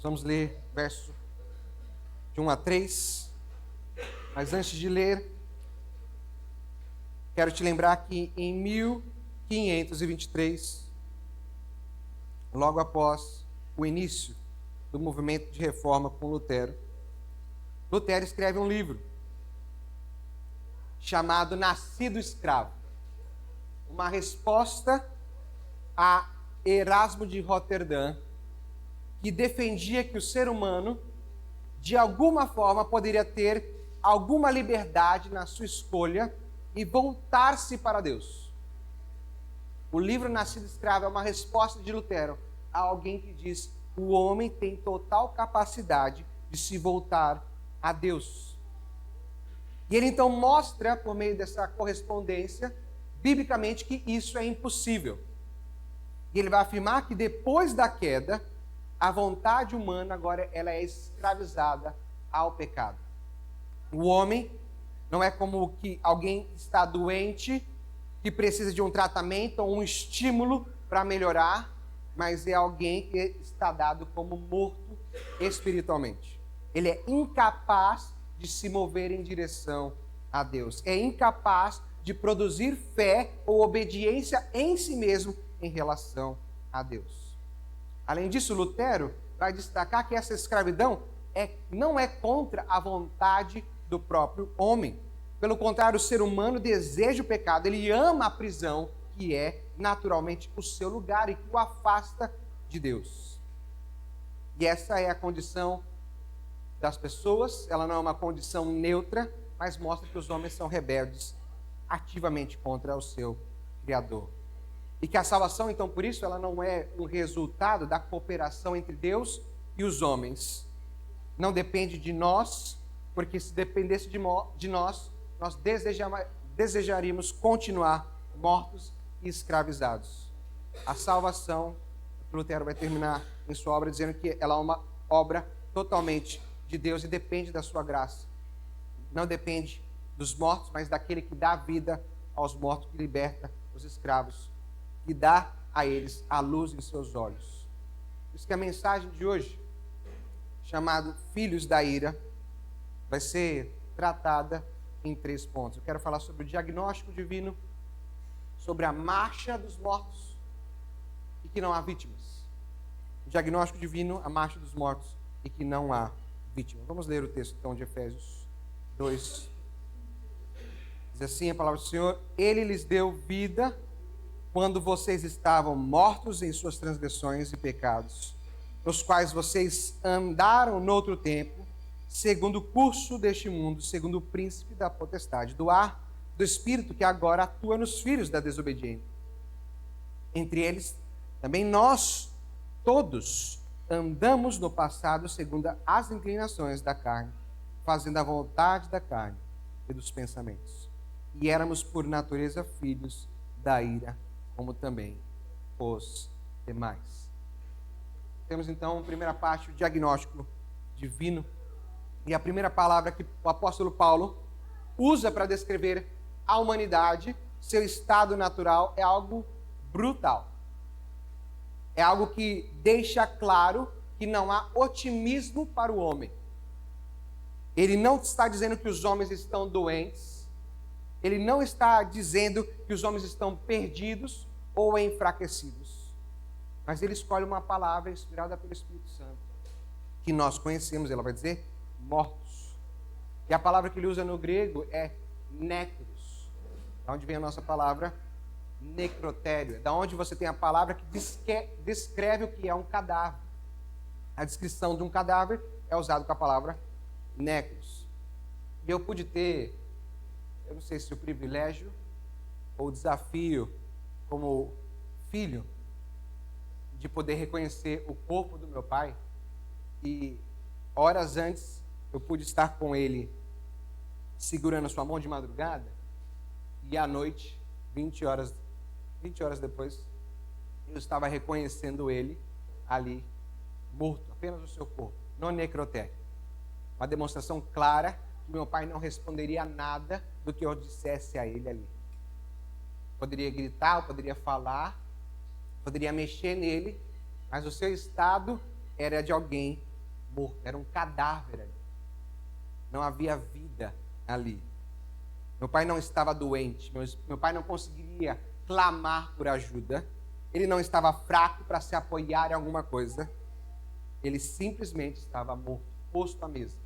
vamos ler verso de 1 a 3. Mas antes de ler, quero te lembrar que em 1523, logo após o início do movimento de reforma com Lutero, Lutero escreve um livro chamado Nascido Escravo, uma resposta a Erasmo de Roterdã, que defendia que o ser humano, de alguma forma, poderia ter alguma liberdade na sua escolha e voltar-se para Deus. O livro Nascido Escravo é uma resposta de Lutero a alguém que diz: o homem tem total capacidade de se voltar a Deus. E ele então mostra, por meio dessa correspondência, biblicamente, que isso é impossível. E ele vai afirmar que depois da queda, a vontade humana agora ela é escravizada ao pecado. O homem não é como que alguém está doente, que precisa de um tratamento ou um estímulo para melhorar, mas é alguém que está dado como morto espiritualmente. Ele é incapaz de se mover em direção a Deus. É incapaz de produzir fé ou obediência em si mesmo em relação a Deus. Além disso, Lutero vai destacar que essa escravidão não é contra a vontade do próprio homem. Pelo contrário, o ser humano deseja o pecado, ele ama a prisão, que é naturalmente o seu lugar e que o afasta de Deus. E essa é a condição das pessoas, ela não é uma condição neutra, mas mostra que os homens são rebeldes ativamente contra o seu Criador. E que a salvação, então, por isso, ela não é um resultado da cooperação entre Deus e os homens. Não depende de nós, porque se dependesse de nós, nós desejaríamos continuar mortos e escravizados. A salvação, Lutero vai terminar em sua obra dizendo que ela é uma obra totalmente de Deus e depende da sua graça. Não depende dos mortos, mas daquele que dá vida aos mortos, que liberta os escravos, que dá a eles a luz em seus olhos. Por isso que a mensagem de hoje, chamada Filhos da Ira, vai ser tratada em 3 pontos. Eu quero falar sobre o diagnóstico divino, sobre a marcha dos mortos e que não há vítimas. O diagnóstico divino, a marcha dos mortos e que não há vítimas. Vamos ler o texto então de Efésios 2. Diz assim a palavra do Senhor: Ele lhes deu vida quando vocês estavam mortos em suas transgressões e pecados, nos quais vocês andaram noutro tempo, segundo o curso deste mundo, segundo o príncipe da potestade do ar, do espírito que agora atua nos filhos da desobediência. Entre eles, também nós, todos, andamos no passado segundo as inclinações da carne, fazendo a vontade da carne e dos pensamentos. E éramos, por natureza, filhos da ira, como também os demais. Temos então, primeira parte, o diagnóstico divino. E a primeira palavra que o apóstolo Paulo usa para descrever a humanidade, seu estado natural, é algo brutal. É algo que deixa claro que não há otimismo para o homem. Ele não está dizendo que os homens estão doentes. Ele não está dizendo que os homens estão perdidos ou enfraquecidos. Mas ele escolhe uma palavra inspirada pelo Espírito Santo, que nós conhecemos. Ela vai dizer mortos. E a palavra que ele usa no grego é nécros. Da onde vem a nossa palavra necrotério. Da onde você tem a palavra que descreve o que é um cadáver. A descrição de um cadáver é usada com a palavra nécros. E eu pude ter, eu não sei se o privilégio ou o desafio como filho de poder reconhecer o corpo do meu pai, e horas antes eu pude estar com ele segurando a sua mão de madrugada, e à noite, 20 horas depois, eu estava reconhecendo ele ali, morto, apenas o seu corpo, no necrotério. Uma demonstração clara que meu pai não responderia a nada do que eu dissesse a ele ali. Poderia gritar, poderia falar, poderia mexer nele, mas o seu estado era de alguém morto, era um cadáver ali. Não havia vida ali. Meu pai não estava doente, meu pai não conseguiria clamar por ajuda, ele não estava fraco para se apoiar em alguma coisa, ele simplesmente estava morto, posto à mesa,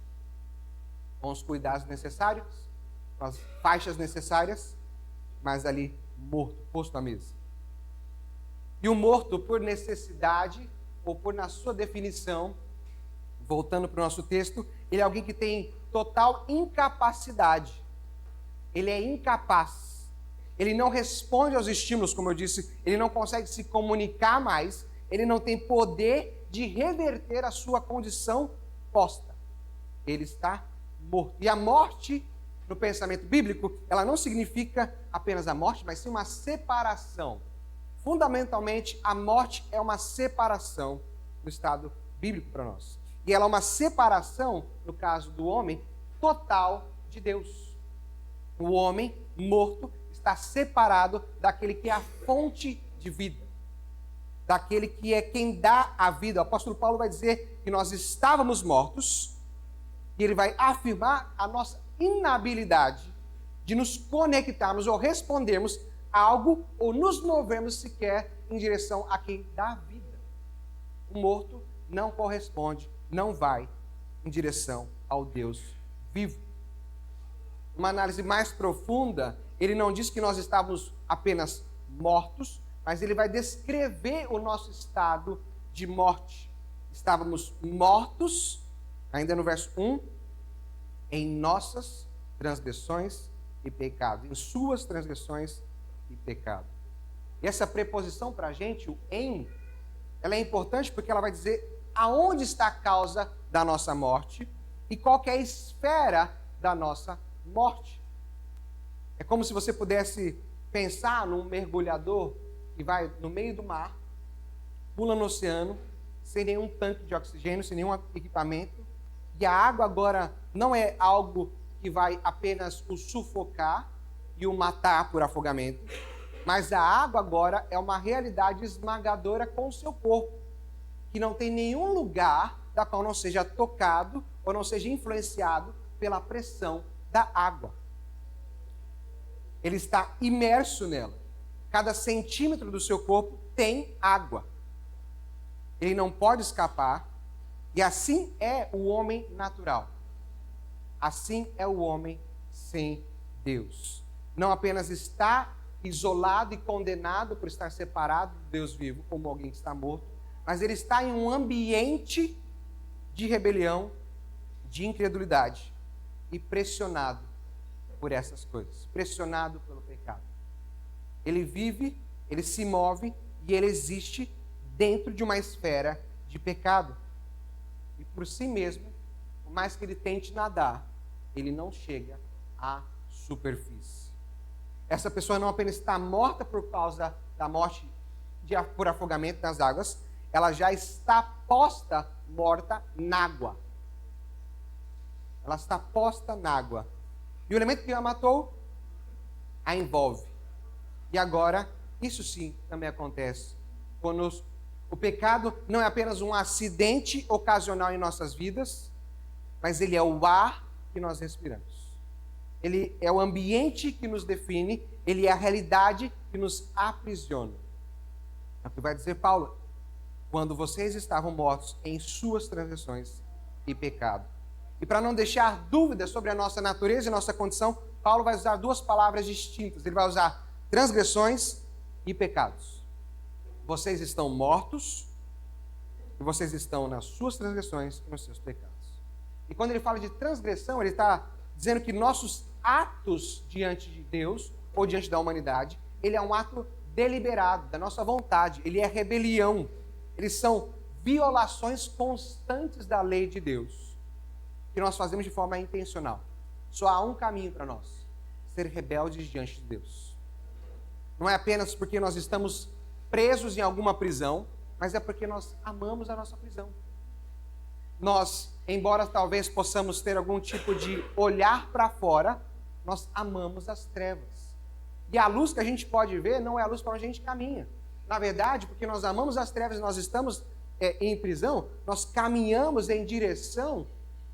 com os cuidados necessários, com as faixas necessárias, mas ali morto, posto à mesa. E o morto, por necessidade, ou por na sua definição, voltando para o nosso texto, ele é alguém que tem total incapacidade. Ele é incapaz. Ele não responde aos estímulos, como eu disse, ele não consegue se comunicar mais, ele não tem poder de reverter a sua condição posta. Ele está morto. E a morte, no pensamento bíblico, ela não significa apenas a morte, mas sim uma separação. Fundamentalmente, a morte é uma separação no estado bíblico para nós. E ela é uma separação, no caso do homem, total de Deus. O homem morto está separado daquele que é a fonte de vida, daquele que é quem dá a vida. O apóstolo Paulo vai dizer que nós estávamos mortos, e ele vai afirmar a nossa inabilidade de nos conectarmos ou respondermos a algo ou nos movermos sequer em direção a quem dá vida. O morto não corresponde, não vai em direção ao Deus vivo. Uma análise mais profunda, ele não diz que nós estávamos apenas mortos, mas ele vai descrever o nosso estado de morte. Estávamos mortos, ainda no verso 1, em nossas transgressões e pecados, em suas transgressões e pecado. E essa preposição para a gente, o em, ela é importante porque ela vai dizer aonde está a causa da nossa morte e qual que é a esfera da nossa morte. É como se você pudesse pensar num mergulhador que vai no meio do mar, pula no oceano, sem nenhum tanque de oxigênio, sem nenhum equipamento, e a água agora não é algo que vai apenas o sufocar e o matar por afogamento, mas a água agora é uma realidade esmagadora com o seu corpo, que não tem nenhum lugar da qual não seja tocado ou não seja influenciado pela pressão da água. Ele está imerso nela. Cada centímetro do seu corpo tem água. Ele não pode escapar. E assim é o homem natural. Assim é o homem sem Deus. Não apenas está isolado e condenado por estar separado do Deus vivo, como alguém que está morto, mas ele está em um ambiente de rebelião, de incredulidade e pressionado por essas coisas, pressionado pelo pecado. Ele vive, ele se move e ele existe dentro de uma esfera de pecado. E por si mesmo, por mais que ele tente nadar, ele não chega à superfície. Essa pessoa não apenas está morta por causa da morte por afogamento nas águas, ela já está posta morta na água. Ela está posta na água. E o elemento que a matou a envolve. E agora, isso sim também acontece conosco. O pecado não é apenas um acidente ocasional em nossas vidas, mas ele é o ar que nós respiramos. Ele é o ambiente que nos define, ele é a realidade que nos aprisiona. É o que vai dizer Paulo. Quando vocês estavam mortos em suas transgressões e pecado. E para não deixar dúvidas sobre a nossa natureza e nossa condição, Paulo vai usar duas palavras distintas. Ele vai usar transgressões e pecados. Vocês estão mortos e vocês estão nas suas transgressões e nos seus pecados. E quando ele fala de transgressão, ele está dizendo que nossos atos diante de Deus ou diante da humanidade, ele é um ato deliberado, da nossa vontade. Ele é rebelião. Eles são violações constantes da lei de Deus, que nós fazemos de forma intencional. Só há um caminho para nós: ser rebeldes diante de Deus. Não é apenas porque nós estamos presos em alguma prisão, mas é porque nós amamos a nossa prisão. Nós, embora talvez possamos ter algum tipo de olhar para fora, nós amamos as trevas. E a luz que a gente pode ver não é a luz para onde a gente caminha. Na verdade, porque nós amamos as trevas e nós estamos em prisão, nós caminhamos em direção,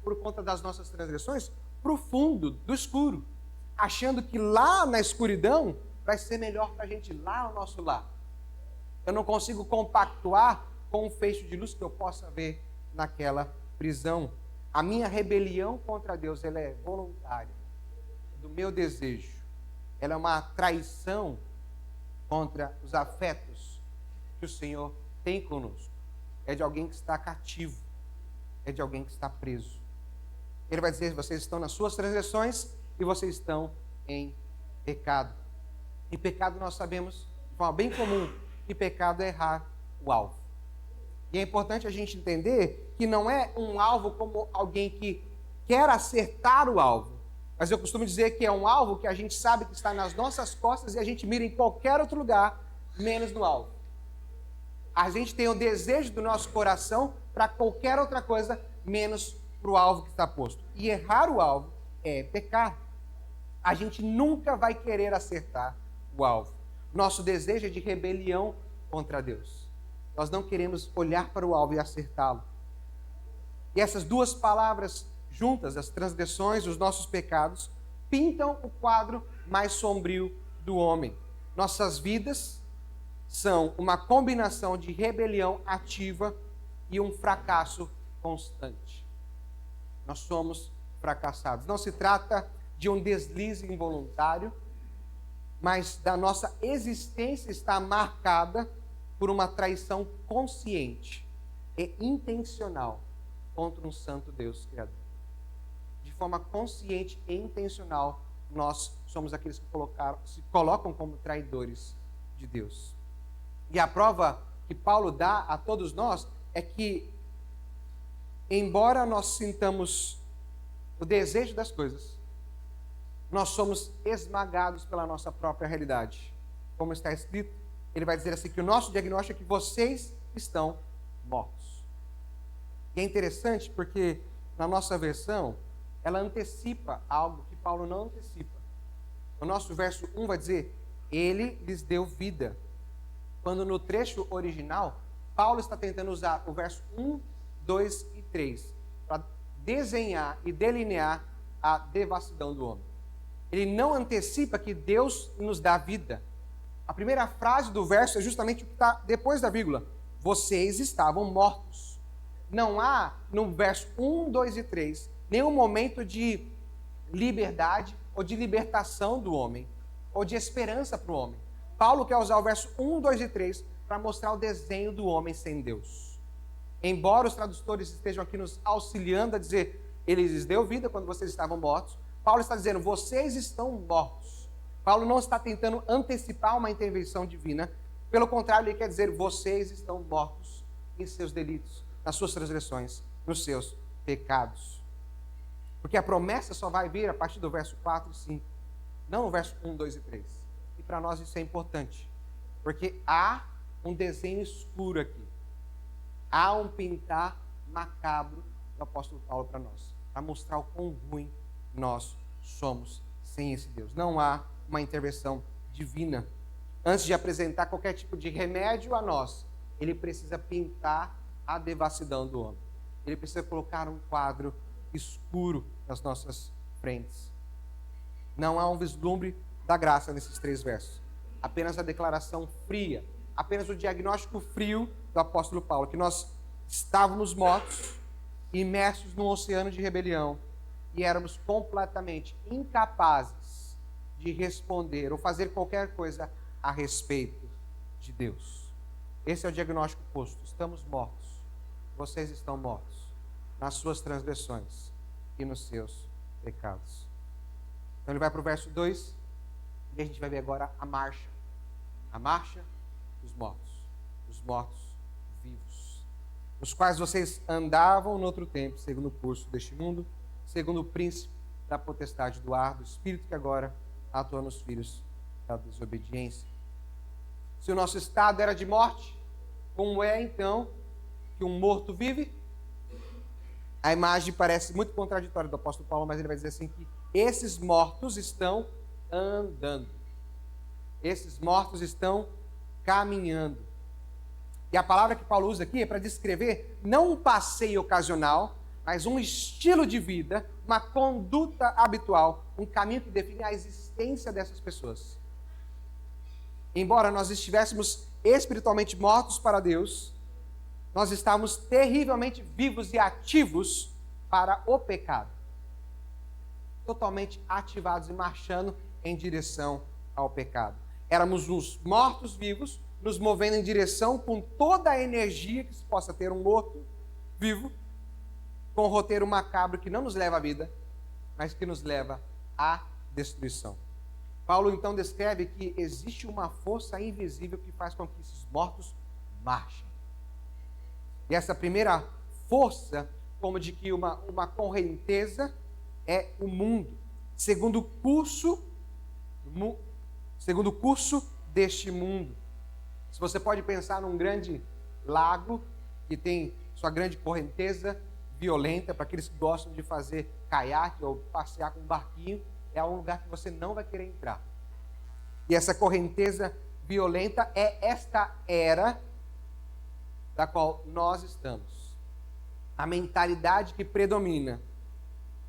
por conta das nossas transgressões, para o fundo do escuro, achando que lá na escuridão vai ser melhor para a gente lá no nosso lar. Eu não consigo compactuar com um feixe de luz que eu possa ver naquela prisão. A minha rebelião contra Deus, ela é voluntária, do meu desejo. Ela é uma traição contra os afetos que o Senhor tem conosco. É de alguém que está cativo, é de alguém que está preso. Ele vai dizer: vocês estão nas suas transgressões e vocês estão em pecado. E pecado, nós sabemos, de forma bem comum, que pecado é errar o alvo. E é importante a gente entender que não é um alvo como alguém que quer acertar o alvo. Mas eu costumo dizer que é um alvo que a gente sabe que está nas nossas costas e a gente mira em qualquer outro lugar, menos no alvo. A gente tem o desejo do nosso coração para qualquer outra coisa, menos para o alvo que está posto. E errar o alvo é pecar. A gente nunca vai querer acertar o alvo. Nosso desejo é de rebelião contra Deus. Nós não queremos olhar para o alvo e acertá-lo. E essas duas palavras juntas, as transgressões, os nossos pecados, pintam o quadro mais sombrio do homem. Nossas vidas são uma combinação de rebelião ativa e um fracasso constante. Nós somos fracassados. Não se trata de um deslize involuntário, mas da nossa existência está marcada por uma traição consciente e intencional contra um santo Deus Criador. De forma consciente e intencional, nós somos aqueles que se colocam como traidores de Deus. E a prova que Paulo dá a todos nós é que, embora nós sintamos o desejo das coisas, nós somos esmagados pela nossa própria realidade. Como está escrito, ele vai dizer assim, que o nosso diagnóstico é que vocês estão mortos. E é interessante porque na nossa versão, ela antecipa algo que Paulo não antecipa. O nosso verso 1 vai dizer, ele lhes deu vida. Quando no trecho original, Paulo está tentando usar o verso 1, 2 e 3 para desenhar e delinear a devassidão do homem. Ele não antecipa que Deus nos dá vida. A primeira frase do verso é justamente o que está depois da vírgula. Vocês estavam mortos. Não há, no verso 1, 2 e 3, nenhum momento de liberdade ou de libertação do homem, ou de esperança para o homem. Paulo quer usar o verso 1, 2 e 3 para mostrar o desenho do homem sem Deus. Embora os tradutores estejam aqui nos auxiliando a dizer, ele lhes deu vida quando vocês estavam mortos, Paulo está dizendo, vocês estão mortos. Paulo não está tentando antecipar uma intervenção divina, pelo contrário, ele quer dizer, vocês estão mortos em seus delitos, nas suas transgressões, nos seus pecados. Porque a promessa só vai vir a partir do verso 4 e 5, não no verso 1, 2 e 3. E para nós isso é importante, porque há um desenho escuro aqui. Há um pintar macabro do apóstolo Paulo para nós, para mostrar o quão ruim nós somos sem esse Deus. Não há uma intervenção divina. Antes de apresentar qualquer tipo de remédio a nós, ele precisa pintar a devassidão do homem. Ele precisa colocar um quadro escuro nas nossas frentes. Não há um vislumbre da graça nesses 3 versos. Apenas a declaração fria, apenas o diagnóstico frio do apóstolo Paulo, que nós estávamos mortos, imersos num oceano de rebelião, e éramos completamente incapazes de responder ou fazer qualquer coisa a respeito de Deus. Esse é o diagnóstico posto. Estamos mortos. Vocês estão mortos nas suas transgressões e nos seus pecados. Então ele vai para o verso 2, e a gente vai ver agora a marcha dos mortos, os mortos vivos, os quais vocês andavam no outro tempo, segundo o curso deste mundo, segundo o príncipe da potestade do ar, do espírito que agora atua nos filhos da desobediência. Se o nosso estado era de morte, como é então que um morto vive? A imagem parece muito contraditória do apóstolo Paulo, mas ele vai dizer assim que esses mortos estão andando. Esses mortos estão caminhando. E a palavra que Paulo usa aqui é para descrever não um passeio ocasional, mas um estilo de vida, uma conduta habitual, um caminho que define a existência dessas pessoas. Embora nós estivéssemos espiritualmente mortos para Deus, nós estávamos terrivelmente vivos e ativos para o pecado. Totalmente ativados e marchando em direção ao pecado. Éramos uns mortos-vivos, nos movendo em direção com toda a energia que se possa ter um morto vivo, com um roteiro macabro que não nos leva à vida, mas que nos leva à destruição. Paulo então descreve que existe uma força invisível que faz com que esses mortos marchem. E essa primeira força, como de que uma correnteza, é o mundo, segundo o curso deste mundo. Se você pode pensar num grande lago que tem sua grande correnteza violenta, para aqueles que gostam de fazer caiaque ou passear com um barquinho, é um lugar que você não vai querer entrar. E essa correnteza violenta é esta era da qual nós estamos. A mentalidade que predomina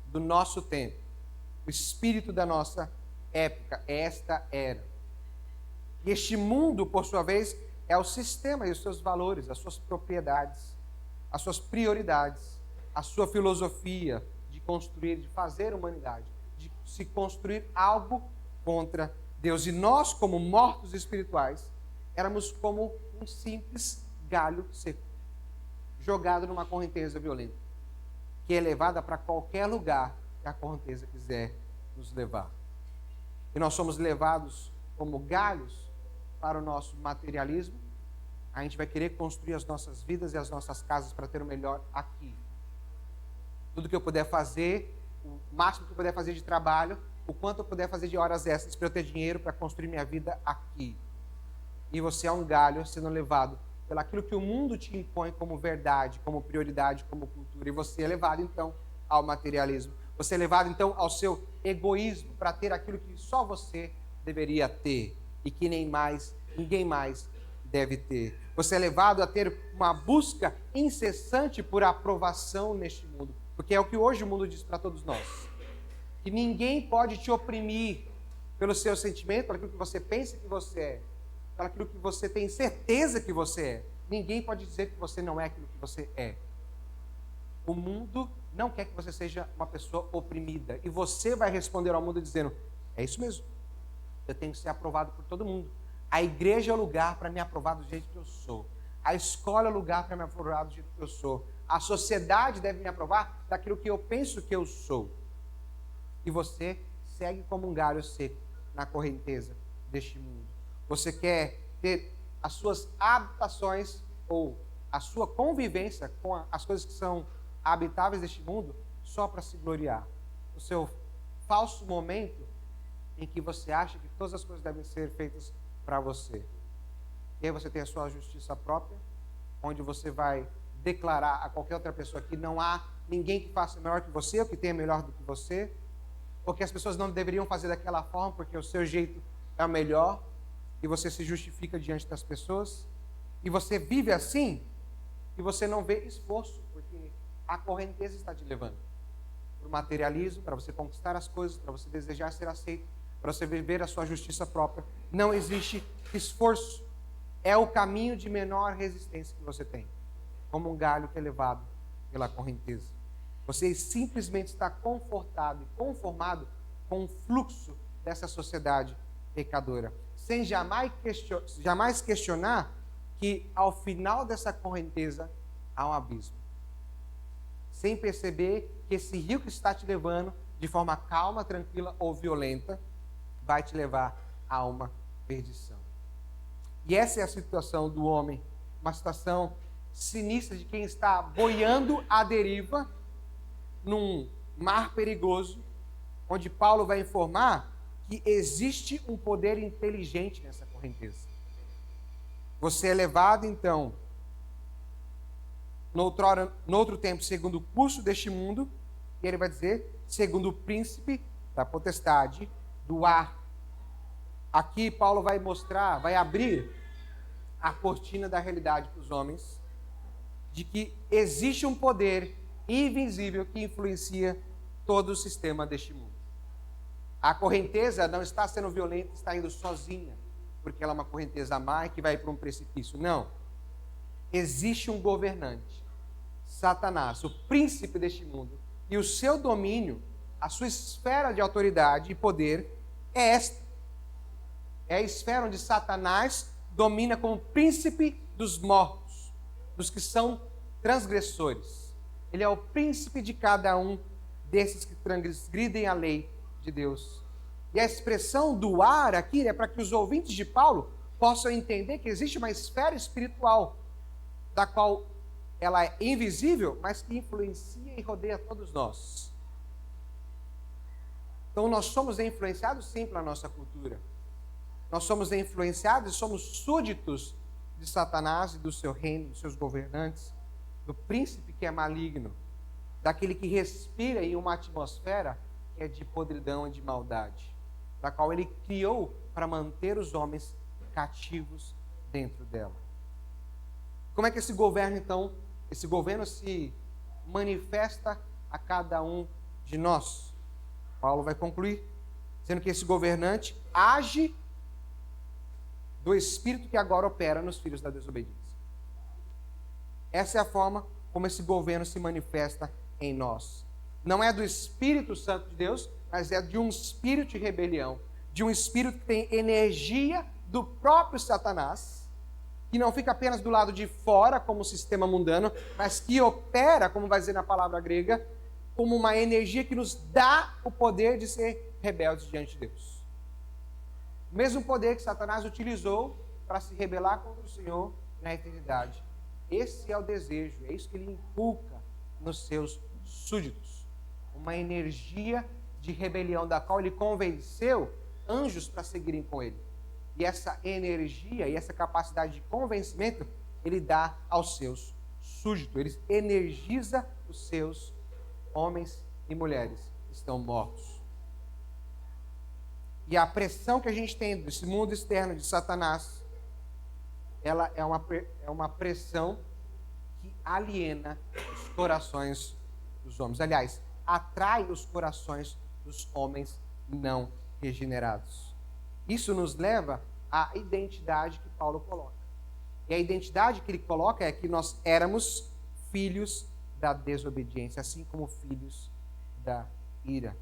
do nosso tempo, o espírito da nossa época, é esta era. E este mundo, por sua vez, é o sistema e os seus valores, as suas propriedades, as suas prioridades, a sua filosofia de construir, de fazer humanidade, de se construir algo contra Deus. E nós, como mortos espirituais, éramos como um simples galho seco, jogado numa correnteza violenta, que é levada para qualquer lugar que a correnteza quiser nos levar. E nós somos levados como galhos para o nosso materialismo. A gente vai querer construir as nossas vidas e as nossas casas para ter o melhor aqui. Tudo que eu puder fazer, o máximo que eu puder fazer de trabalho, o quanto eu puder fazer de horas extras para eu ter dinheiro para construir minha vida aqui. E você é um galho sendo levado pelo aquilo que o mundo te impõe como verdade, como prioridade, como cultura. E você é levado, então, ao materialismo. Você é levado, então, ao seu egoísmo para ter aquilo que só você deveria ter e que ninguém mais deve ter. Você é levado a ter uma busca incessante por aprovação neste mundo, porque é o que hoje o mundo diz para todos nós. Que ninguém pode te oprimir pelo seu sentimento, pelo que você pensa que você é, pelo aquilo que você tem certeza que você é. Ninguém pode dizer que você não é aquilo que você é. O mundo não quer que você seja uma pessoa oprimida. E você vai responder ao mundo dizendo, é isso mesmo. Eu tenho que ser aprovado por todo mundo. A igreja é o lugar para me aprovar do jeito que eu sou. A escola é o lugar para me aprovar do jeito que eu sou. A sociedade deve me aprovar daquilo que eu penso que eu sou. E você segue como um galho seco na correnteza deste mundo. Você quer ter as suas habitações ou a sua convivência com as coisas que são habitáveis deste mundo só para se gloriar. O seu falso momento em que você acha que todas as coisas devem ser feitas para você. E aí você tem a sua justiça própria, onde você vai declarar a qualquer outra pessoa que não há ninguém que faça melhor que você, ou que tenha melhor do que você, ou que as pessoas não deveriam fazer daquela forma porque o seu jeito é o melhor, e você se justifica diante das pessoas, e você vive assim, e você não vê esforço, porque a correnteza está te levando para o materialismo, para você conquistar as coisas, para você desejar ser aceito, para você viver a sua justiça própria. Não existe esforço. É o caminho de menor resistência que você tem, como um galho que é levado pela correnteza. Você simplesmente está confortado e conformado com o fluxo dessa sociedade pecadora, sem jamais questionar que ao final dessa correnteza há um abismo. Sem perceber que esse rio que está te levando, de forma calma, tranquila ou violenta, vai te levar a uma perdição. E essa é a situação do homem, uma situação sinistra de quem está boiando à deriva num mar perigoso, onde Paulo vai informar que existe um poder inteligente nessa correnteza. Você é levado, então, no outro tempo, segundo o curso deste mundo, e ele vai dizer, segundo o príncipe da potestade do ar. Aqui Paulo vai mostrar, vai abrir a cortina da realidade para os homens de que existe um poder invisível que influencia todo o sistema deste mundo. A correnteza não está sendo violenta, está indo sozinha, porque ela é uma correnteza má que vai para um precipício. Não. Existe um governante, Satanás, o príncipe deste mundo, e o seu domínio, a sua esfera de autoridade e poder é esta. É a esfera onde Satanás domina como príncipe dos mortos, dos que são transgressores. Ele é o príncipe de cada um desses que transgridem a lei de Deus. E a expressão do ar aqui é para que os ouvintes de Paulo possam entender que existe uma esfera espiritual, da qual ela é invisível, mas que influencia e rodeia todos nós. Então nós somos influenciados sim pela nossa cultura. Nós somos influenciados e somos súditos de Satanás e do seu reino, dos seus governantes, do príncipe que é maligno, daquele que respira em uma atmosfera que é de podridão e de maldade, da qual ele criou para manter os homens cativos dentro dela. Como é que esse governo, então, esse governo se manifesta a cada um de nós? Paulo vai concluir, dizendo que esse governante age do espírito que agora opera nos filhos da desobediência. Essa é a forma como esse governo se manifesta em nós. Não é do Espírito Santo de Deus, mas é de um espírito de rebelião, de um espírito que tem energia do próprio Satanás, que não fica apenas do lado de fora, como o sistema mundano, mas que opera, como vai dizer na palavra grega, como uma energia que nos dá o poder de ser rebeldes diante de Deus. O mesmo poder que Satanás utilizou para se rebelar contra o Senhor na eternidade. Esse é o desejo, é isso que ele inculca nos seus súditos. Uma energia de rebelião da qual ele convenceu anjos para seguirem com ele. E essa energia e essa capacidade de convencimento ele dá aos seus súditos. Ele energiza os seus homens e mulheres que estão mortos. E a pressão que a gente tem desse mundo externo de Satanás, ela é uma pressão que aliena os corações dos homens. Aliás, atrai os corações dos homens não regenerados. Isso nos leva à identidade que Paulo coloca. E a identidade que ele coloca é que nós éramos filhos da desobediência, assim como filhos da ira.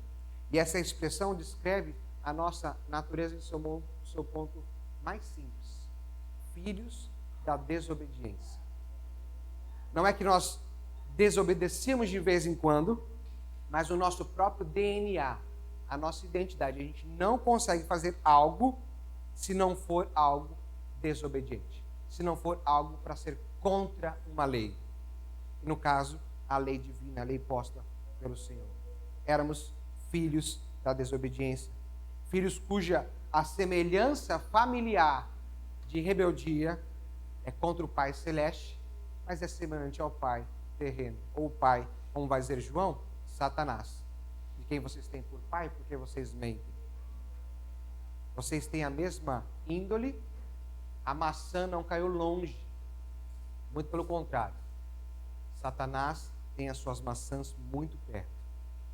E essa expressão descreve a nossa natureza em seu ponto mais simples. Filhos da desobediência. Não é que nós desobedecemos de vez em quando, mas o nosso próprio DNA, a nossa identidade. A gente não consegue fazer algo se não for algo desobediente. Se não for algo para ser contra uma lei. No caso, a lei divina, a lei posta pelo Senhor. Éramos filhos da desobediência. Filhos cuja a semelhança familiar de rebeldia é contra o Pai Celeste, mas é semelhante ao Pai terreno. Ou o Pai, como vai dizer João, Satanás. De quem vocês têm por pai, porque vocês mentem. Vocês têm a mesma índole, a maçã não caiu longe. Muito pelo contrário. Satanás tem as suas maçãs muito perto.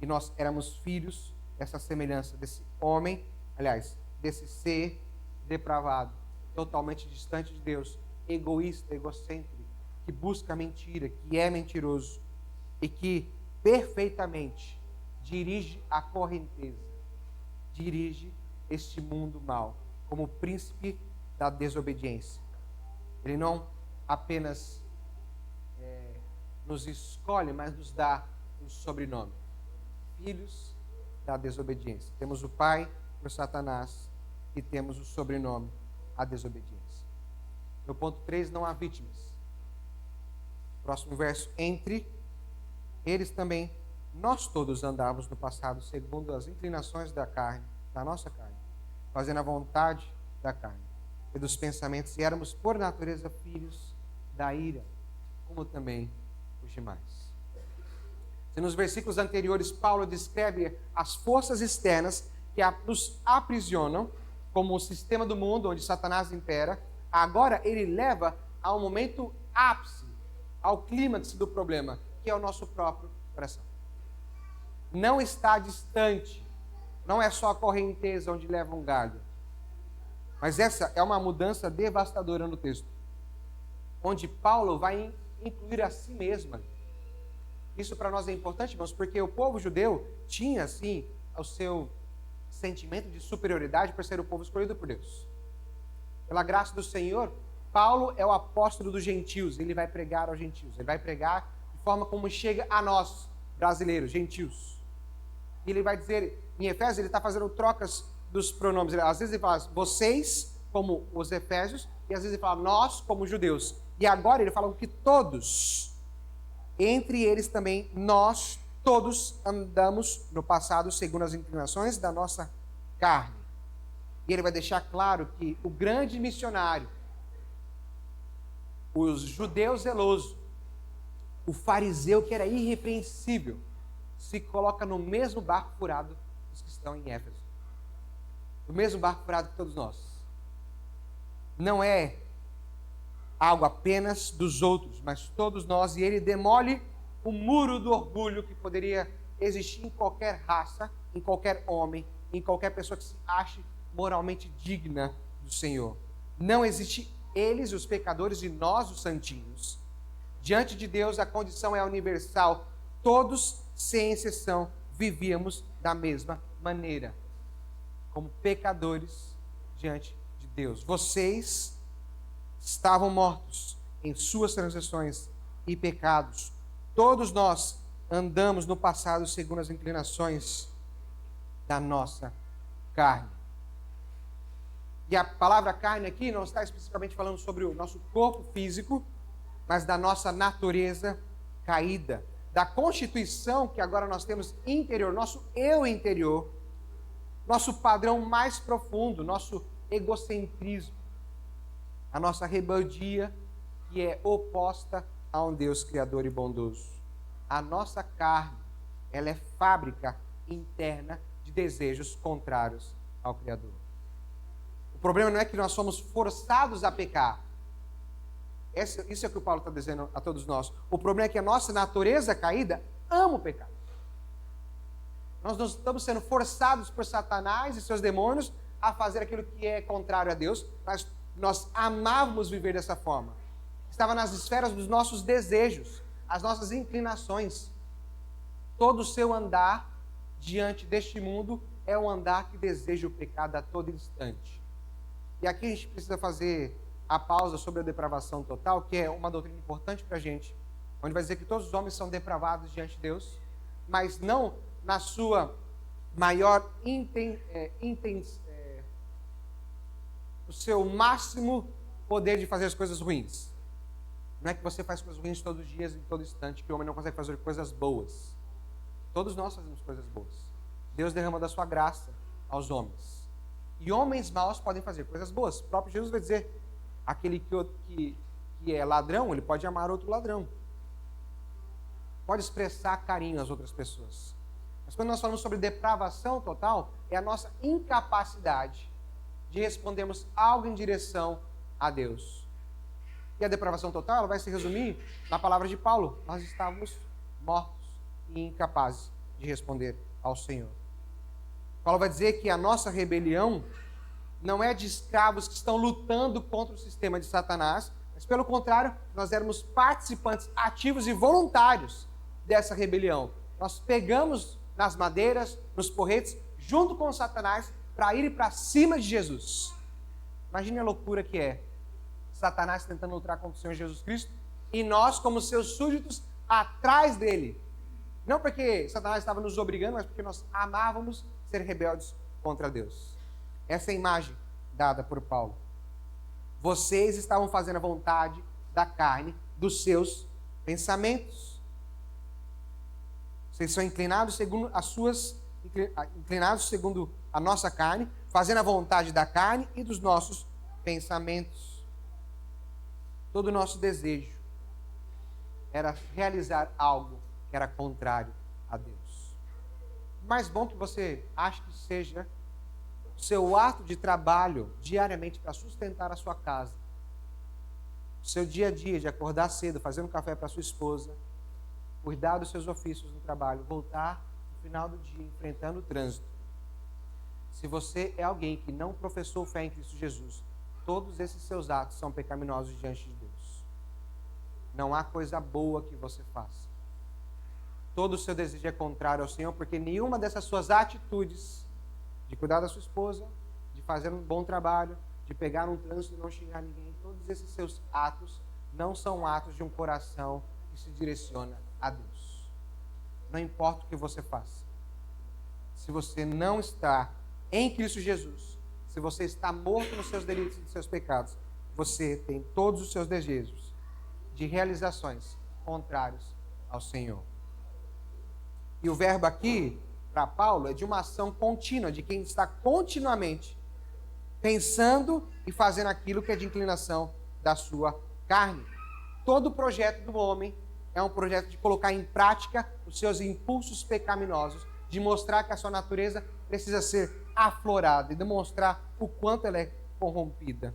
E nós éramos filhos dessa semelhança desse homem, aliás, desse ser depravado, totalmente distante de Deus, egoísta, egocêntrico, que busca a mentira, que é mentiroso e que perfeitamente dirige a correnteza, dirige este mundo mal, como príncipe da desobediência. Ele não apenas nos escolhe, mas nos dá um sobrenome. Filhos da desobediência. Temos o pai, o Satanás, e temos o sobrenome, a desobediência. No ponto 3, não há vítimas. Próximo verso, entre eles também, nós todos andávamos no passado segundo as inclinações da carne, da nossa carne, fazendo a vontade da carne e dos pensamentos, e éramos por natureza filhos da ira, como também os demais. Se nos versículos anteriores Paulo descreve as forças externas que nos aprisionam, como o sistema do mundo onde Satanás impera, Agora ele leva ao momento ápice, ao clímax do problema, que é o nosso próprio coração. Não está distante, não é só a correnteza onde leva um galho. Mas essa é uma mudança devastadora no texto, onde Paulo vai incluir a si mesmo. Isso para nós é importante, irmãos, porque o povo judeu tinha, assim, o seu sentimento de superioridade por ser o povo escolhido por Deus. Pela graça do Senhor, Paulo é o apóstolo dos gentios, ele vai pregar aos gentios, ele vai pregar de forma como chega a nós, brasileiros, gentios. E ele vai dizer, em Efésios, ele está fazendo trocas dos pronomes. Às vezes ele fala vocês, como os efésios, e às vezes ele fala nós, como judeus. E agora ele fala que todos, entre eles também, nós todos andamos no passado segundo as inclinações da nossa carne. E ele vai deixar claro que o grande missionário, o judeu zeloso, o fariseu que era irrepreensível, se coloca no mesmo barco furado dos que estão em Éfeso. O mesmo barco furado que todos nós. Não é algo apenas dos outros, mas todos nós. E ele demole o muro do orgulho que poderia existir em qualquer raça, em qualquer homem, em qualquer pessoa que se ache moralmente digna do Senhor. Não existe eles, os pecadores, e nós, os santinhos. Diante de Deus, a condição é universal. Todos, sem exceção, vivíamos da mesma maneira, como pecadores diante de Deus. Vocês estavam mortos em suas transgressões e pecados. Todos nós andamos no passado segundo as inclinações da nossa carne. E a palavra carne aqui não está especificamente falando sobre o nosso corpo físico, mas da nossa natureza caída, da constituição que agora nós temos interior, nosso eu interior, nosso padrão mais profundo, nosso egocentrismo, a nossa rebeldia que é oposta a um Deus criador e bondoso. A nossa carne, ela é fábrica interna de desejos contrários ao Criador. O problema não é que nós somos forçados a pecar. Isso é o que o Paulo está dizendo a todos nós. O problema é que a nossa natureza caída ama o pecado. Nós não estamos sendo forçados por Satanás e seus demônios a fazer aquilo que é contrário a Deus, mas nós amávamos viver dessa forma. Estava nas esferas dos nossos desejos, as nossas inclinações. Todo o seu andar diante deste mundo é um andar que deseja o pecado a todo instante. E aqui a gente precisa fazer a pausa sobre a depravação total, que é uma doutrina importante para a gente, onde vai dizer que todos os homens são depravados diante de Deus, mas não na sua maior o seu máximo poder de fazer as coisas ruins. Não é que você faz coisas ruins todos os dias, em todo instante, que o homem não consegue fazer coisas boas. Todos nós fazemos coisas boas. Deus derrama da sua graça aos homens. E homens maus podem fazer coisas boas. O próprio Jesus vai dizer, aquele que é ladrão, ele pode amar outro ladrão. Pode expressar carinho às outras pessoas. Mas quando nós falamos sobre depravação total, é a nossa incapacidade de respondermos algo em direção a Deus. E a depravação total, ela vai se resumir na palavra de Paulo. Nós estávamos mortos e incapazes de responder ao Senhor. Paulo vai dizer que a nossa rebelião não é de escravos que estão lutando contra o sistema de Satanás, mas pelo contrário, nós éramos participantes ativos e voluntários dessa rebelião. Nós pegamos nas madeiras, nos porretes, junto com Satanás, para ir para cima de Jesus. Imagine a loucura que é Satanás tentando lutar contra o Senhor Jesus Cristo e nós, como seus súditos, atrás dele. Não porque Satanás estava nos obrigando, mas porque nós amávamos ser rebeldes contra Deus. Essa é a imagem dada por Paulo. Vocês estavam fazendo a vontade da carne, dos seus pensamentos. Vocês são inclinados segundo inclinados segundo a nossa carne, fazendo a vontade da carne e dos nossos pensamentos. Todo o nosso desejo era realizar algo que era contrário a Deus. O mais bom que você acha que seja o seu ato de trabalho diariamente para sustentar a sua casa, O seu dia a dia de acordar cedo, fazer um café para sua esposa, cuidar dos seus ofícios no trabalho, voltar no final do dia enfrentando o trânsito. Se você é alguém que não professou fé em Cristo Jesus, todos esses seus atos são pecaminosos diante de Deus. Não há coisa boa que você faça. Todo o seu desejo é contrário ao Senhor, porque nenhuma dessas suas atitudes, de cuidar da sua esposa, de fazer um bom trabalho, de pegar um trânsito e não xingar ninguém, todos esses seus atos não são atos de um coração que se direciona a Deus. Não importa o que você faça. Se você não está em Cristo Jesus, se você está morto nos seus delitos e nos seus pecados, você tem todos os seus desejos de realizações contrários ao Senhor. E o verbo aqui, para Paulo, é de uma ação contínua, de quem está continuamente pensando e fazendo aquilo que é de inclinação da sua carne. Todo projeto do homem é um projeto de colocar em prática os seus impulsos pecaminosos, de mostrar que a sua natureza precisa ser aflorada e demonstrar o quanto ela é corrompida.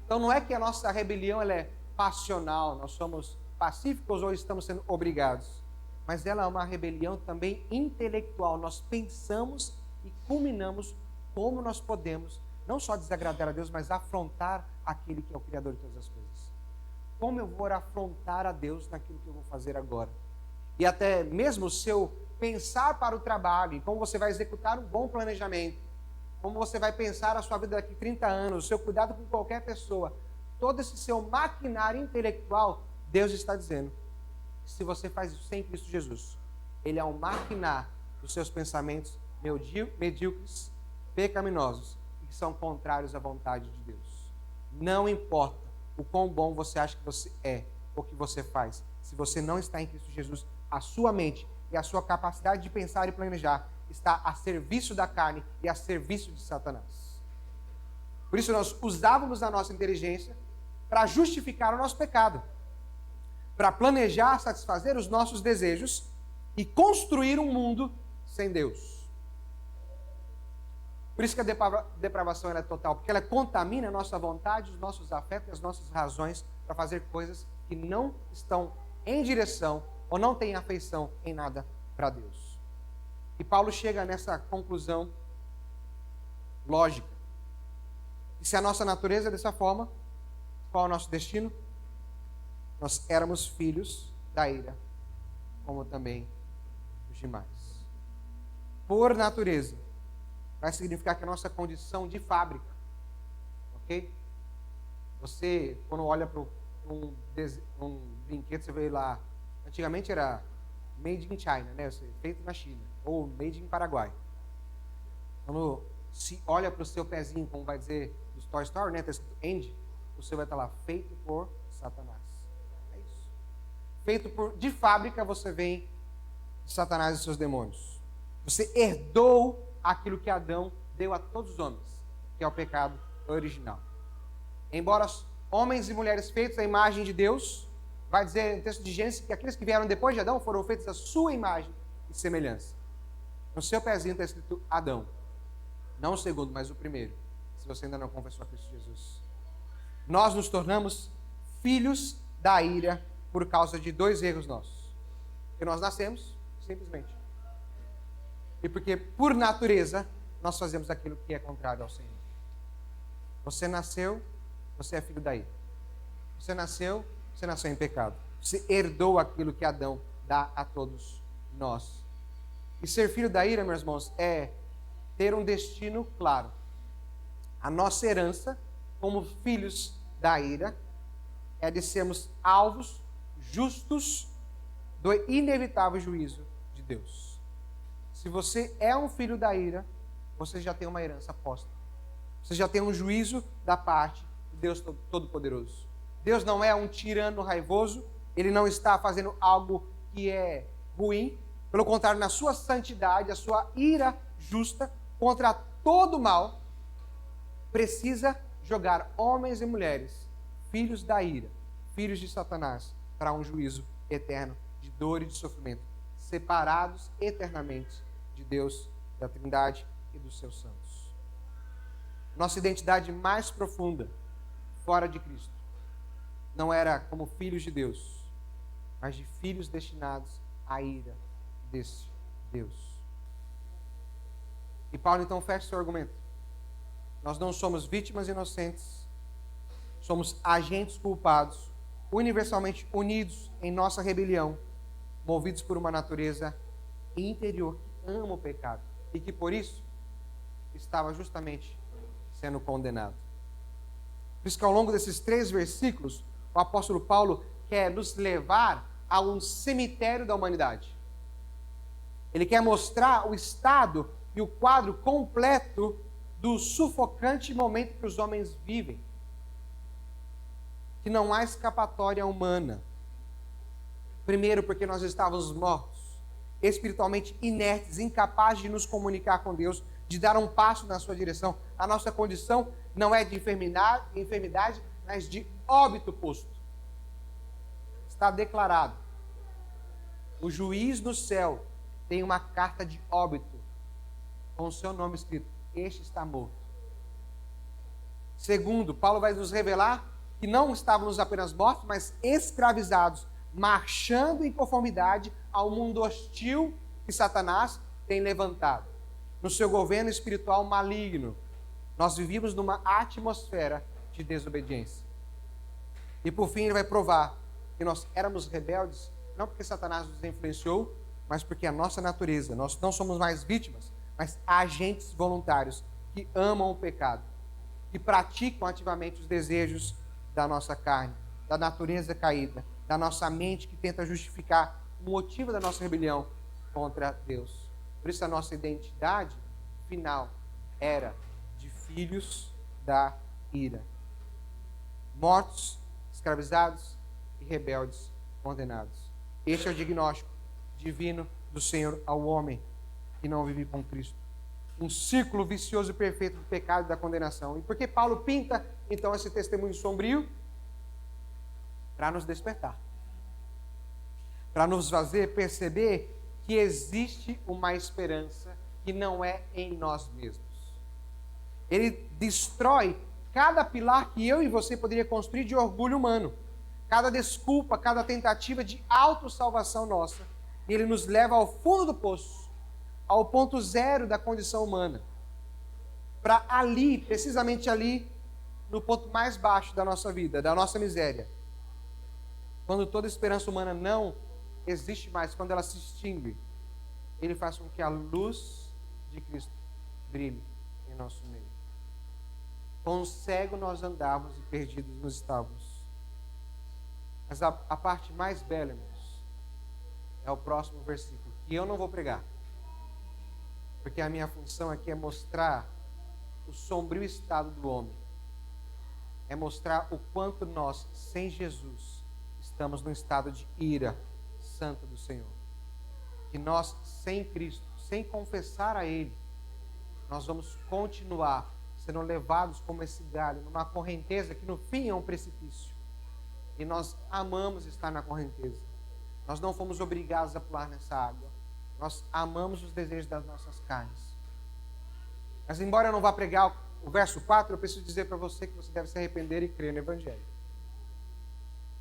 Então não é que a nossa rebelião ela é passional, nós somos pacíficos ou estamos sendo obrigados. Mas ela é uma rebelião também intelectual. Nós pensamos e culminamos como nós podemos, não só desagradar a Deus, mas afrontar aquele que é o Criador de todas as coisas. Como eu vou afrontar a Deus naquilo que eu vou fazer agora? E até mesmo o seu pensar para o trabalho, como você vai executar um bom planejamento, como você vai pensar a sua vida daqui 30 anos, o seu cuidado com qualquer pessoa, todo esse seu maquinário intelectual, Deus está dizendo, se você faz isso sem Cristo Jesus, Ele é um maquinar dos seus pensamentos medíocres, pecaminosos, e que são contrários à vontade de Deus. Não importa o quão bom você acha que você é, ou que você faz, se você não está em Cristo Jesus, a sua mente e a sua capacidade de pensar e planejar está a serviço da carne e a serviço de Satanás. Por isso nós usávamos a nossa inteligência para justificar o nosso pecado, para planejar, satisfazer os nossos desejos e construir um mundo sem Deus. Por isso que a depravação é total, porque ela contamina a nossa vontade, os nossos afetos e as nossas razões para fazer coisas que não estão em direção ou não têm afeição em nada para Deus. E Paulo chega nessa conclusão lógica. E se a nossa natureza é dessa forma, qual é o nosso destino? Nós éramos filhos da ira, como também os demais. Por natureza, vai significar que a nossa condição de fábrica, ok? Você, quando olha para um brinquedo, você vê lá, antigamente era made in China, né? Feito na China, ou made in Paraguai. Quando se olha para o seu pezinho, como vai dizer dos Toy Story, né? Está escrito Andy, o seu vai estar lá, feito por Satanás. Feito de fábrica, você vem de Satanás e seus demônios. Você herdou aquilo que Adão deu a todos os homens, que é o pecado original. Embora homens e mulheres feitos à imagem de Deus, vai dizer no texto de Gênesis que aqueles que vieram depois de Adão foram feitos à sua imagem e semelhança. No seu pezinho está escrito Adão. Não o segundo, mas o primeiro, se você ainda não confessou a Cristo Jesus. Nós nos tornamos filhos da ira por causa de dois erros nossos. Porque nós nascemos, simplesmente. E porque, por natureza, nós fazemos aquilo que é contrário ao Senhor. Você nasceu, você é filho da ira. Você nasceu em pecado. Você herdou aquilo que Adão dá a todos nós. E ser filho da ira, meus irmãos, é ter um destino claro. A nossa herança, como filhos da ira, é de sermos alvos justos do inevitável juízo de Deus. Se você é um filho da ira, você já tem uma herança posta. Você já tem um juízo da parte de Deus Todo-Poderoso. Deus não é um tirano raivoso, Ele não está fazendo algo que é ruim. Pelo contrário, na sua santidade, a sua ira justa contra todo o mal, precisa jogar homens e mulheres, filhos da ira, filhos de Satanás, para um juízo eterno de dor e de sofrimento, separados eternamente de Deus, da Trindade e dos seus santos. Nossa identidade mais profunda, fora de Cristo, não era como filhos de Deus, mas de filhos destinados à ira desse Deus. E Paulo então fecha seu argumento. Nós não somos vítimas inocentes, somos agentes culpados, universalmente unidos em nossa rebelião, movidos por uma natureza interior que ama o pecado e que por isso estava justamente sendo condenado. Por isso que ao longo desses 3 versículos, o apóstolo Paulo quer nos levar a um cemitério da humanidade. Ele quer mostrar o estado e o quadro completo do sufocante momento que os homens vivem. Que não há escapatória humana. Primeiro, porque nós estávamos mortos, espiritualmente inertes, incapazes de nos comunicar com Deus, de dar um passo na sua direção. A nossa condição não é de enfermidade, mas de óbito posto. Está declarado. O juiz no céu tem uma carta de óbito com o seu nome escrito. Este está morto. Segundo, Paulo vai nos revelar que não estávamos apenas mortos, mas escravizados, marchando em conformidade ao mundo hostil que Satanás tem levantado. No seu governo espiritual maligno, nós vivíamos numa atmosfera de desobediência. E por fim ele vai provar que nós éramos rebeldes, não porque Satanás nos influenciou, mas porque a nossa natureza, nós não somos mais vítimas, mas agentes voluntários que amam o pecado, que praticam ativamente os desejos da nossa carne, da natureza caída, da nossa mente que tenta justificar o motivo da nossa rebelião contra Deus. Por isso a nossa identidade final era de filhos da ira. Mortos, escravizados e rebeldes, condenados. Este é o diagnóstico divino do Senhor ao homem que não vive com Cristo. Um círculo vicioso e perfeito do pecado e da condenação. E por que Paulo pinta, então, esse testemunho sombrio? Para nos despertar. Para nos fazer perceber que existe uma esperança que não é em nós mesmos. Ele destrói cada pilar que eu e você poderia construir de orgulho humano. Cada desculpa, cada tentativa de autossalvação nossa. E ele nos leva ao fundo do poço, ao ponto zero da condição humana. Para ali, precisamente ali, no ponto mais baixo da nossa vida, da nossa miséria. Quando toda esperança humana não existe mais, quando ela se extingue, ele faz com que a luz de Cristo brilhe em nosso meio. Quão cego nós andávamos e perdidos nos estávamos. Mas a parte mais bela, irmãos, é o próximo versículo, que eu não vou pregar, porque a minha função aqui é mostrar o sombrio estado do homem, é mostrar o quanto nós, sem Jesus, estamos num estado de ira santa do Senhor, que nós, sem Cristo, sem confessar a Ele, nós vamos continuar sendo levados como esse galho, numa correnteza que no fim é um precipício. E nós amamos estar na correnteza. Nós não fomos obrigados a pular nessa água. Nós amamos os desejos das nossas carnes. Mas embora eu não vá pregar o verso 4, eu preciso dizer para você que você deve se arrepender e crer no Evangelho.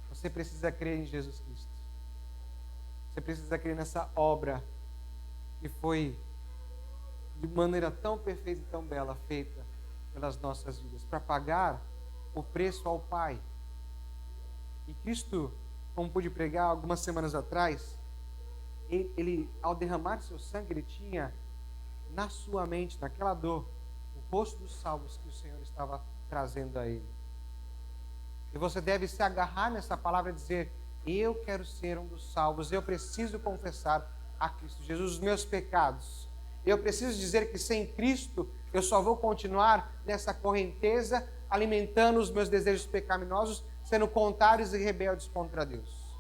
Você precisa crer em Jesus Cristo. Você precisa crer nessa obra que foi de maneira tão perfeita e tão bela feita pelas nossas vidas, para pagar o preço ao Pai. E Cristo, como pude pregar algumas semanas atrás, ele ao derramar seu sangue, ele tinha na sua mente, naquela dor, o rosto dos salvos que o Senhor estava trazendo a ele. E você deve se agarrar nessa palavra e dizer: eu quero ser um dos salvos, eu preciso confessar a Cristo Jesus os meus pecados. Eu preciso dizer que sem Cristo eu só vou continuar nessa correnteza, alimentando os meus desejos pecaminosos, sendo contrários e rebeldes contra Deus.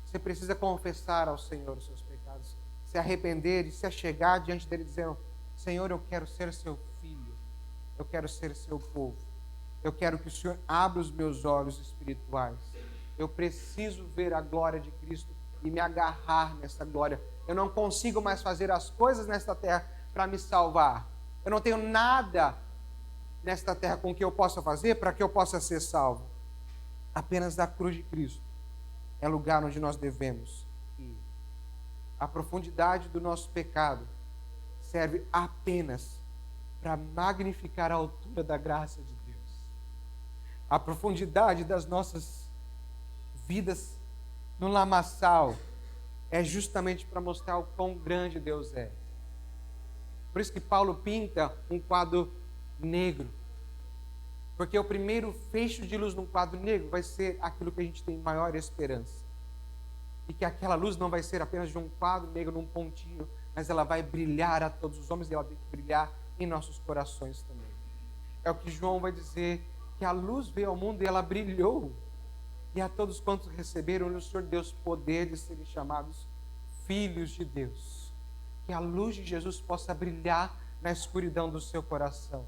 Você precisa confessar ao Senhor os seus pecados, se arrepender e se achegar diante dele dizendo: Senhor, eu quero ser seu filho, eu quero ser seu povo, eu quero que o Senhor abra os meus olhos espirituais, eu preciso ver a glória de Cristo e me agarrar nessa glória. Eu não consigo mais fazer as coisas nesta terra para me salvar. Eu não tenho nada nesta terra com que eu possa fazer para que eu possa ser salvo. Apenas da cruz de Cristo é lugar onde nós devemos ir. A profundidade do nosso pecado serve apenas para magnificar a altura da graça de Deus. A profundidade das nossas vidas no lamaçal é justamente para mostrar o quão grande Deus é. Por isso que Paulo pinta um quadro negro. Porque o primeiro fecho de luz num quadro negro vai ser aquilo que a gente tem maior esperança. E que aquela luz não vai ser apenas de um quadro negro num pontinho, mas ela vai brilhar a todos os homens e ela tem que brilhar em nossos corações também. É o que João vai dizer, que a luz veio ao mundo e ela brilhou. E a todos quantos receberam o Senhor Deus poder de serem chamados filhos de Deus. Que a luz de Jesus possa brilhar na escuridão do seu coração.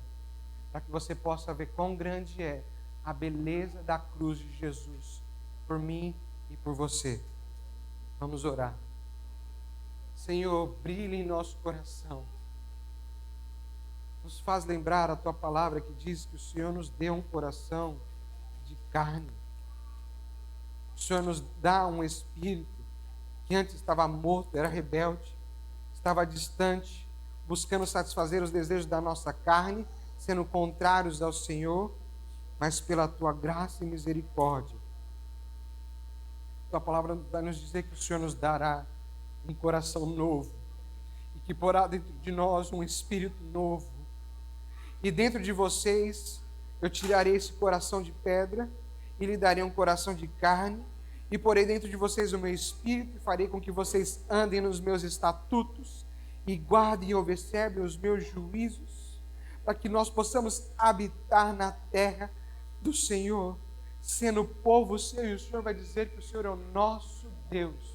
Para que você possa ver quão grande é a beleza da cruz de Jesus. Por mim e por você. Vamos orar. Senhor, brilha em nosso coração. Nos faz lembrar a tua palavra que diz que o Senhor nos deu um coração de carne. O Senhor nos dá um espírito que antes estava morto, era rebelde, estava distante, buscando satisfazer os desejos da nossa carne, sendo contrários ao Senhor, mas pela tua graça e misericórdia. Tua palavra vai nos dizer que o Senhor nos dará um coração novo e que porá dentro de nós um espírito novo. E dentro de vocês eu tirarei esse coração de pedra e lhe darei um coração de carne e porei dentro de vocês o meu espírito e farei com que vocês andem nos meus estatutos e guardem e observem os meus juízos, para que nós possamos habitar na terra do Senhor, sendo povo seu. E o Senhor vai dizer que o Senhor é o nosso Deus,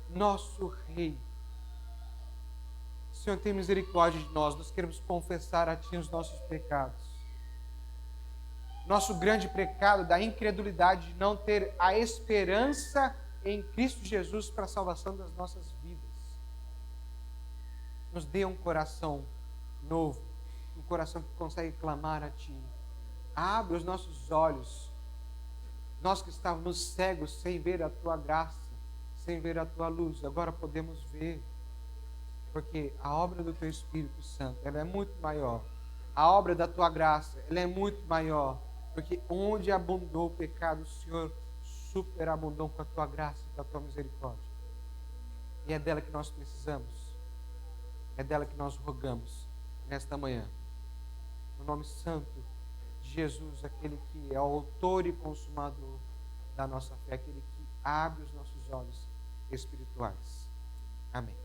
nosso Rei. Senhor, tem misericórdia de nós queremos confessar a Ti os nossos pecados. Nosso grande pecado da incredulidade de não ter a esperança em Cristo Jesus para a salvação das nossas vidas. Nos dê um coração novo, um coração que consegue clamar a Ti. Abre os nossos olhos, nós que estávamos cegos sem ver a Tua graça, sem ver a Tua luz, agora podemos ver. Porque a obra do Teu Espírito Santo, ela é muito maior. A obra da Tua graça, ela é muito maior. Porque onde abundou o pecado, o Senhor superabundou com a Tua graça e com a Tua misericórdia. E é dela que nós precisamos. É dela que nós rogamos nesta manhã. No nome santo de Jesus, aquele que é o autor e consumador da nossa fé, aquele que abre os nossos olhos espirituais. Amém.